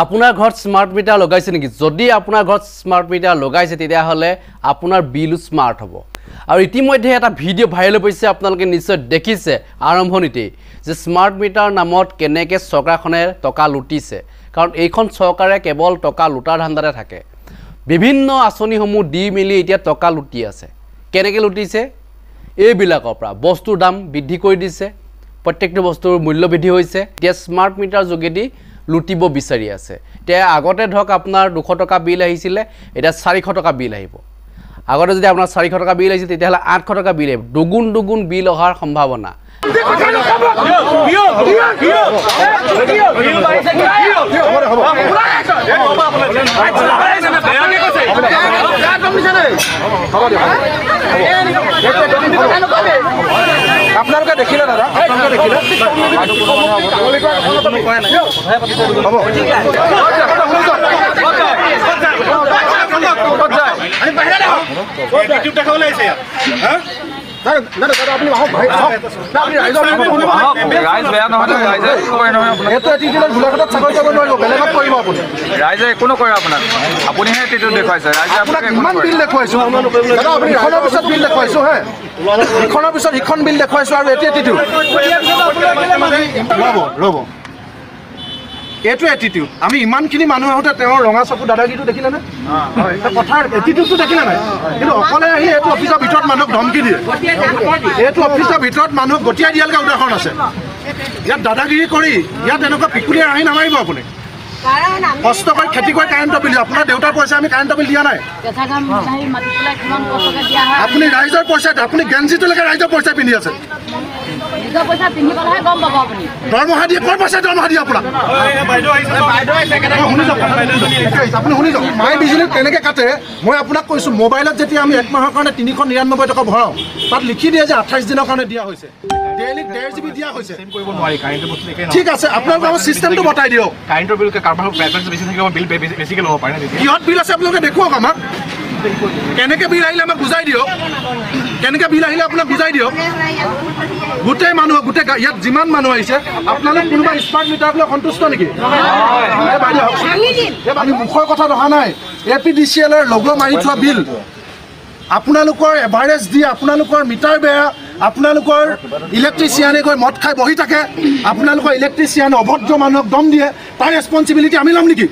আপোনাৰ ঘৰত smart meter লগাইছে নেকি? যদি আপোনাৰ ঘৰত স্মাৰ্ট মিটাৰ লগাইছে তেতিয়াহ'লে আপোনাৰ বিলো স্মাৰ্ট হ'ব। আৰু ইতিমধ্যে এটা ভিডিঅ' ভাইৰেল হৈছে, আপোনালোকে নিশ্চয় দেখিছে আৰম্ভণিতেই যে স্মাৰ্ট মিটাৰ নামত কেনেকৈ চৰকাৰখনে টকা লুটিছে। কাৰণ এইখন চৰকাৰে কেৱল টকা লুটাৰ ধান্দাতে থাকে। বিভিন্ন আঁচনিসমূহ দি মেলি এতিয়া টকা লুটি আছে। কেনেকৈ লুটিছে? এইবিলাকৰ পৰা বস্তুৰ দাম বৃদ্ধি কৰি দিছে, প্ৰত্যেকটো বস্তুৰ মূল্য বৃদ্ধি হৈছে। এতিয়া স্মাৰ্ট মিটাৰ যোগেদি লুটিব বিচাৰি আছে। এতিয়া আগতে ধৰক আপোনাৰ 200 টকা বিল আহিছিলে, এতিয়া 400 টকা বিল আহিব। আগতে যদি আপোনাৰ 400 টকা বিল আহিছিল তেতিয়াহ'লে 800 টকা বিল আহিব। দুগুণ বিল অহাৰ সম্ভাৱনা। আপোনালোকে দেখিলে দাদা, আপোনালোকে দেখিলে ৰাইজে একো নকৰে আপোনাক, আপুনিহে এটিটিউড দেখুৱাইছে। ৰাইজে আপোনাক ইমান বিল দেখুৱাইছো দাদা, আপুনি ইখনৰ পিছত বিল দেখুৱাইছো হে, ইখনৰ পিছত সিখন বিল দেখুৱাইছো আৰু এইটো এটিটিউড। ৰ'ব এইটো এটিটিউড। আমি ইমানখিনি মানুহ আহোঁতে তেওঁৰ ৰঙা চকু দাদাগিৰিটো দেখিলে নে? কথাৰ এটিটিউডটো দেখিলে নাই? কিন্তু অকলে আহি এইটো অফিচৰ ভিতৰত মানুহক ধমকি দিয়ে। এইটো অফিচৰ ভিতৰত মানুহক গতিয়াই দিয়ালৈকে উদাহৰণ আছে। ইয়াত দাদাগিৰি কৰি ইয়াত এনেকুৱা পিকুলিয়াৰ আহি নামাৰিব আপুনি। কষ্ট কৰি খেতি কৰি কাৰেণ্টৰ বিল, আপোনাৰ দেউতাৰ পইচা আমি কাৰেণ্টৰ বিল দিয়া নাই। আপুনি ৰাইজৰ পইচা, আপুনি গেঞ্জিটোলৈকে ৰাইজৰ পইচা পিন্ধি আছে। দৰমহা দিয়ে, ক'ৰ পইচা দৰমহা দিয়ে আপোনাক? আপুনি শুনি যাওক, মাই বিজুলী কেনেকৈ কাটে মই আপোনাক কৈছোঁ। মোবাইলত যেতিয়া আমি 1 মাহৰ কাৰণে 399 টকা ভৰাওঁ, তাত লিখি দিয়ে যে 28 দিনৰ কাৰণে দিয়া হৈছে। ডেইলি 1.5 GB দিয়া হৈছে। ঠিক আছে, আপোনালোকে আমাৰ চিষ্টেমটো বতাই দিয়ক। কাৰেণ্টৰ বিল কাৰোবাৰ বেছি থাকিব, বিল বেছিকৈ ল'ব পাৰে। কিহত বিল আছে আপোনালোকে দেখুৱাওক আমাক। কেনেকৈ বিল আহিলে আমাক বুজাই দিয়ক। কেনেকৈ বিল আহিলে আপোনাক বুজাই দিয়ক। গোটেই মানুহ, গোটেই ইয়াত যিমান মানুহ আহিছে, আপোনালোক কোনোবা স্মাৰ্ট মিটাৰক লৈ সন্তুষ্ট নেকি? আমি মুখৰ কথা অহা নাই। APDCL লগ মাৰি থোৱা বিল, আপোনালোকৰ এভাৰেজ দিয়ে, আপোনালোকৰ মিটাৰ বেয়া, আপোনালোকৰ ইলেক্ট্ৰিচিয়ানে গৈ মদ খাই বহি থাকে, আপোনালোকৰ ইলেক্ট্ৰিচিয়ানে অভদ্ৰ মানুহক দম দিয়ে, তাৰ ৰেছপঞ্চিবিলিটি আমি ল'ম নেকি?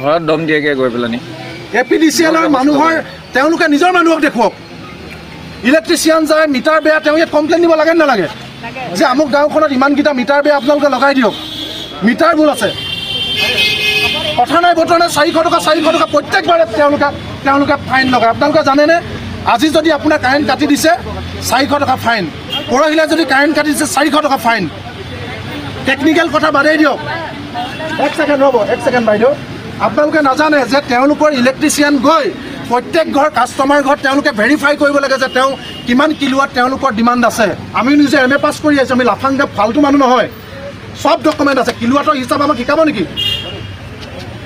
ঘৰত দম দিয়েগৈ গৈ পেলাই। APDCL মানুহৰ তেওঁলোকে নিজৰ মানুহক দেখুৱাওক। ইলেক্ট্ৰিচিয়ান যায়, মিটাৰ বেয়া, তেওঁ ইয়াত কমপ্লেইন দিব লাগে নালাগে যে আমুক গাঁওখনত ইমানকেইটা মিটাৰ বেয়া, আপোনালোকে লগাই দিয়ক। মিটাৰবোৰ আছে, কথা নাই বতৰা নাই। 400 টকা 400 টকা প্ৰত্যেকবাৰে তেওঁলোকে ফাইন লগায়। আপোনালোকে জানেনে? আজি যদি আপোনাৰ কাৰেণ্ট কাটি দিছে 400 টকা ফাইন, পৰহিলে যদি কাৰেণ্ট কাটি দিছে 400 টকা ফাইন। টেকনিকেল কথা বাদেই দিয়ক। 1 ছেকেণ্ড ৰ'ব, 1 ছেকেণ্ড বাইদেউ। আপোনালোকে নাজানে যে তেওঁলোকৰ ইলেক্ট্ৰিচিয়ান গৈ প্ৰত্যেক ঘৰ কাষ্টমাৰ ঘৰত তেওঁলোকে ভেৰিফাই কৰিব লাগে যে তেওঁ কিমান কিলোৱাট তেওঁলোকৰ ডিমাণ্ড আছে। আমি নিজে MA পাছ কৰি আহিছোঁ, আমি লাফাংগা ফাল্টু মানুহ নহয়। সব ডকুমেণ্ট আছে। কিলোৱাটৰ হিচাপ আমাক শিকাব নেকি?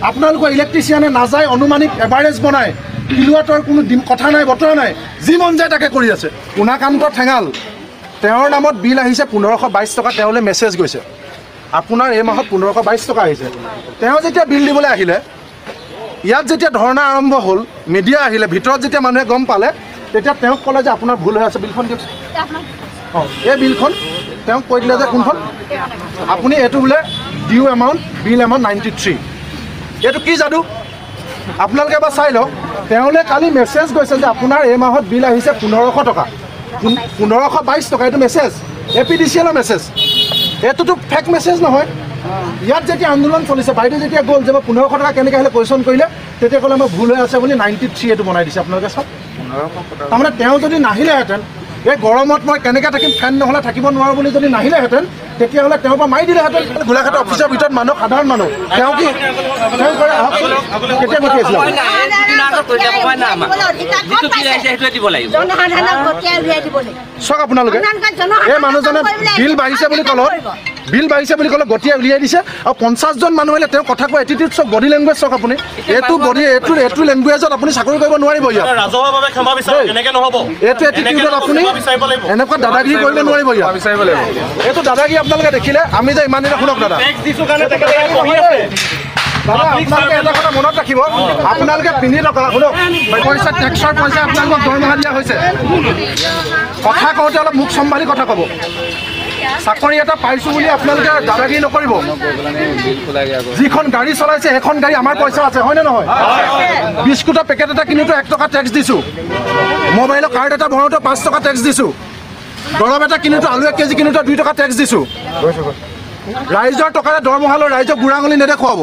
আপোনালোকৰ ইলেক্ট্ৰিচিয়ানে নাযায়, অনুমানিক এভাৰেজ বনায়। কিলোৱাটৰ কোনো কথা নাই, বতৰা নাই, যি মন যায় তাকে কৰি আছে। পুনাকান্ত ঠেঙাল, তেওঁৰ নামত বিল আহিছে 1522 টকা, তেওঁলৈ মেছেজ গৈছে। আপোনাৰ এই মাহত 1522 টকা আহিছে। তেওঁ যেতিয়া বিল দিবলৈ আহিলে, ইয়াত যেতিয়া ধৰ্ণা আৰম্ভ হ'ল, মিডিয়া আহিলে, ভিতৰত যেতিয়া মানুহে গম পালে, তেতিয়া তেওঁক ক'লে যে আপোনাৰ ভুল হৈ আছে, বিলখন দিয়ক। অঁ, এই বিলখন তেওঁক কৈ দিলে যে কোনখন আপুনি এইটো বোলে ডিউ এমাউণ্ট, বিল এমাউণ্ট 93। এইটো কি যাদু? আপোনালোকে এবাৰ চাই লওক। তেওঁলৈ কালি মেছেজ গৈছে যে আপোনাৰ এই মাহত বিল আহিছে 1500 টকা, 1522 টকা। এইটো মেছেজ APDCL মেছেজ, এইটোতো ফেক মেছেজ নহয়। ইয়াত যেতিয়া আন্দোলন চলিছে, বাইদেউ যেতিয়া গ'ল যে 1500 টকা কেনেকৈ আহিলে কুৱেশ্যন কৰিলে, তেতিয়া ক'লে মই ভুল হৈ আছে বুলি 93 এইটো বনাই দিছে। আপোনালোকে চাওক, তাৰমানে তেওঁ যদি নাহিলেহেঁতেন, এই গৰমত মই কেনেকৈ থাকিম, ফেন নহ'লে থাকিব নোৱাৰোঁ বুলি যদি নাহিলেহেঁতেন তেতিয়াহ'লে তেওঁৰ পৰা মাৰি দিলেহেঁতেন। গোলাঘাটৰ অফিচৰ ভিতৰত মানুহ, সাধাৰণ মানুহ, তেওঁ কি তেওঁ কৰে আহকচোন, কেতিয়া পঠি আছিলে চাওক আপোনালোকে। এই মানুহজনে বিল বাঢ়িছে বুলি ক'লে গতিয়াই উলিয়াই দিছে, আৰু 50জন মানুহ আহিলে তেওঁ কথা কোৱা এটিটিউড চাওক, বডি লেংগুৱেজ চাওক আপুনি। এইটো লেংগুৱেজত আপুনি চাকৰি কৰিব নোৱাৰিব ইয়াত। এইটো এটিটিউডত আপুনি এনেকুৱা দাদাগিৰি কৰিব নোৱাৰিব ইয়াত। এইটো দাদাগিৰি আপোনালোকে দেখিলে। আমি যে ইমান দিনে শুনক দাদা, আপোনালোকে এটা কথা মনত ৰাখিব, আপোনালোকে পিন্ধি থকা শুনক পইচা, টেক্সৰ পইচা আপোনালোকক দৰমহা দিয়া হৈছে। কথা কওঁতে অলপ মুখ চম্ভালি কথা ক'ব। চাকৰি এটা পাইছোঁ বুলি আপোনালোকে দাদাগিৰি নকৰিব। যিখন গাড়ী চলাইছে সেইখন গাড়ী আমাৰ পইচা আছে, হয়নে নহয়? বিস্কুটৰ পেকেট এটা কিনোতে 1 টকা টেক্স দিছোঁ, মোবাইলৰ কাৰ্ড এটা ভৰাওঁতে 5 টকা টেক্স দিছোঁ, দৰৱ এটা কিনোতে, আলু 1 কেজি কিনোতে 2 টকা টেক্স দিছোঁ। ৰাইজৰ টকাৰে দৰমহা লৈ ৰাইজক বুঢ়া আঙুলি নেদেখুৱাব।